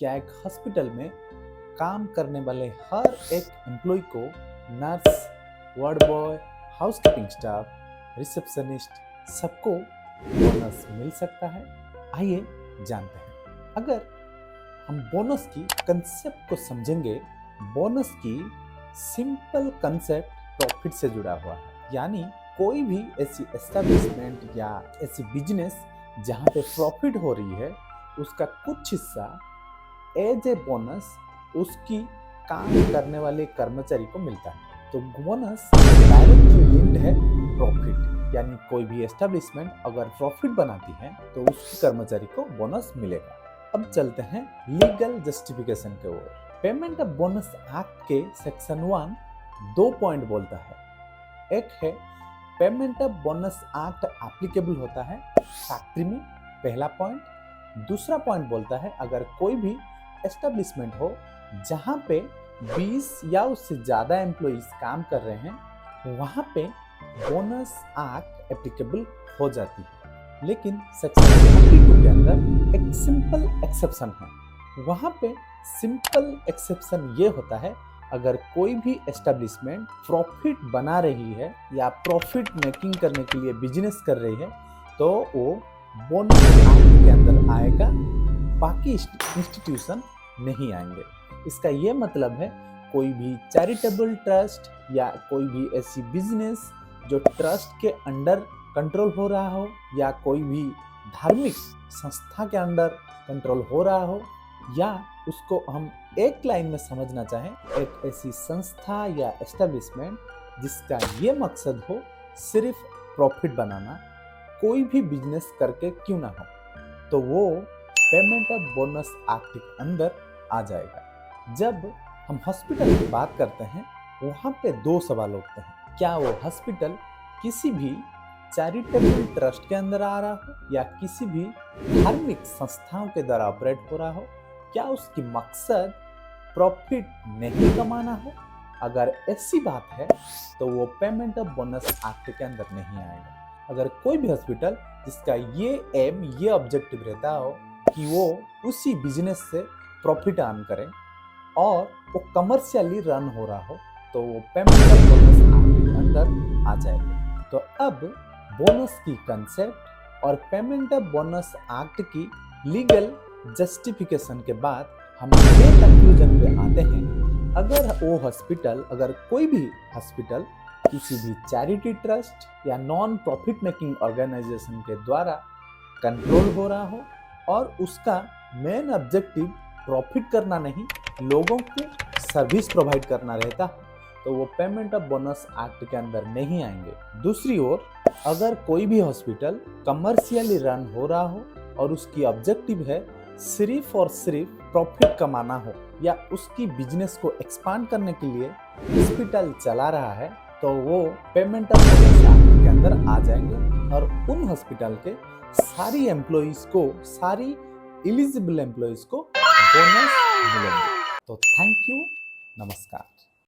क्या एक हॉस्पिटल में काम करने वाले हर एक एम्प्लॉय को nurse, ward boy, housekeeping staff, receptionist सबको बोनस मिल सकता है? आइए जानते हैं। अगर हम बोनस की कंसेप्ट को समझेंगे, बोनस की सिंपल कंसेप्ट प्रॉफिट से जुड़ा हुआ है। यानी कोई भी ऐसी एस्टेब्लिशमेंट या ऐसी बिजनेस जहाँ पे प्रॉफिट हो रही है, उसका कुछ हिस्सा एज ए बोनस उसकी काम करने वाले कर्मचारी को मिलता है। तो बोनस डायरेक्टली लिंक्ड है प्रॉफिट, यानी कोई भी एस्टेब्लिशमेंट अगर प्रॉफिट बनाती है तो उसके कर्मचारी को बोनस मिलेगा। अब चलते हैं लीगल जस्टिफिकेशन के ओर। पेमेंट ऑफ बोनस एक्ट के सेक्शन 1 2 पॉइंट बोलता है। एक है payment of bonus act applicable होता है फैक्ट्री में, पहला पॉइंट। दूसरा पॉइंट बोलता है अगर कोई भी एस्टेब्लिशमेंट हो जहां पे 20 या उससे ज्यादा एम्प्लॉइज काम कर रहे हैं, वहां पे बोनस एक्ट एप्लीकेबल हो जाती है। लेकिन सेक्शन 32 के अंदर एक सिंपल एक्सेप्शन है। वहां पे सिंपल एक्सेप्शन ये होता है अगर कोई भी एस्टेब्लिशमेंट प्रॉफिट बना रही है या प्रॉफिट मेकिंग करने के लिए बिजनेस कर रही है तो वो बोनस एक्ट के अंदर आएगा, बाकी इंस्टीट्यूशन नहीं आएंगे। इसका ये मतलब है कोई भी चैरिटेबल ट्रस्ट या कोई भी ऐसी बिजनेस जो ट्रस्ट के अंडर कंट्रोल हो रहा हो या कोई भी धार्मिक संस्था के अंडर कंट्रोल हो रहा हो, या उसको हम एक लाइन में समझना चाहें, एक ऐसी संस्था या एस्टेब्लिशमेंट जिसका ये मकसद हो सिर्फ प्रॉफिट बनाना, कोई भी बिजनेस करके क्यों ना हो, तो वो पेमेंट ऑफ बोनस एक्ट के अंदर आ जाएगा। जब हम हॉस्पिटल की बात करते हैं, वहाँ पे 2 सवाल उठते हैं। क्या वो हॉस्पिटल किसी भी चैरिटेबल ट्रस्ट के अंदर आ रहा हो या किसी भी धार्मिक संस्थाओं के द्वारा ऑपरेट हो रहा हो? क्या उसकी मकसद प्रॉफिट नहीं कमाना हो? अगर ऐसी बात है तो वो पेमेंट ऑफ बोनस एक्ट के अंदर नहीं आएगा। अगर कोई भी हॉस्पिटल जिसका ये एम, ये ऑब्जेक्टिव रहता हो कि वो उसी बिजनेस से प्रॉफिट अर्न करे और वो कमर्शियली रन हो रहा हो, तो वो पेमेंट ऑफ बोनस एक्ट के अंदर आ जाएगा। तो अब बोनस की कंसेप्ट और पेमेंट ऑफ बोनस एक्ट की लीगल जस्टिफिकेशन के बाद हम ये कंक्लूजन पे आते हैं, अगर वो हॉस्पिटल, अगर कोई भी हॉस्पिटल किसी भी चैरिटी ट्रस्ट या नॉन प्रॉफिट मेकिंग ऑर्गेनाइजेशन के द्वारा कंट्रोल हो रहा हो और उसका मेन ऑब्जेक्टिव प्रॉफिट करना नहीं, लोगों को सर्विस प्रोवाइड करना रहता है, तो वो पेमेंट ऑफ बोनस एक्ट के अंदर नहीं आएंगे। दूसरी ओर अगर कोई भी हॉस्पिटल कमर्शियली रन हो रहा हो और उसकी ऑब्जेक्टिव है सिर्फ और सिर्फ प्रॉफिट कमाना हो या उसकी बिजनेस को एक्सपांड करने के लिए हॉस्पिटल चला रहा है, तो वो पेमेंट ऑफ बोनस एक्ट के अंदर आ जाएंगे और उन हॉस्पिटल के सारी एम्प्लॉइज को, सारी एलिजिबल एम्प्लॉइज को बोनस मिलेंगे। तो थैंक यू, नमस्कार।